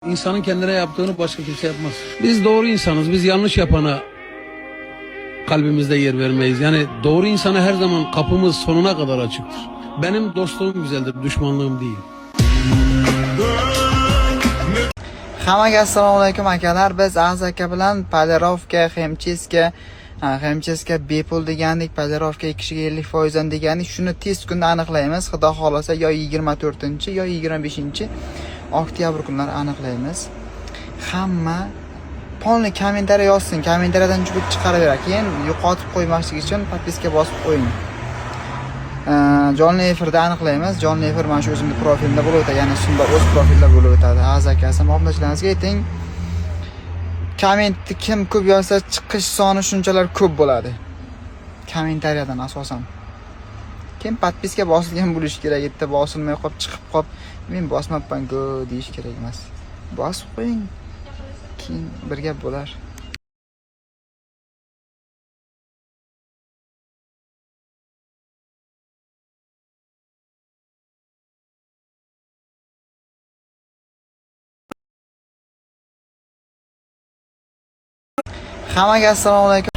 İnsanın kendine yaptığını başka kimse yapmaz. Biz doğru insanız. Biz yanlış yapana kalbimizde yer vermeyiz. Yani doğru insana her zaman kapımız sonuna kadar açıktır. Benim dostluğum güzeldir, düşmanlığım değil. Hammaga assalomu alaykum akalar. Biz Aziz aka bilan Polirovka, Xemcheska bepul degandik, Polirovka 2 kishiga 50% dan degandik. Shuni tez kunda aniqlaymiz. Xudo xolasa yo 24 yo 25 oktyabr kunlari aniqlaymiz. Hamma polni kommentariy yozsin, kommentariyadan chubib chiqaraverar. Keyin yo'qotib qo'ymaslik uchun podpiska bosib qo'ying. Jonli efirda aniqlaymiz. Jonli efir mana shu o'zimning profilimda bo'lib o'tadi, ya'ni shunda o'z profilida bo'lib o'tadi. Aziz akasi, obunachilaringizga ayting. Kommentni kim ko'p yozsa, chiqish soni shunchalar ko'p bo'ladi. Kommentariyadan asosan. Kim podpiska bosilgan bo'lishi kerak, yerda bosilmay qolib chiqib qolib, men bosmabman-ku deyish kerak emas. Bosib qo'ying. Keyin bir gap bo'lar. Hammaga assalomu alaykum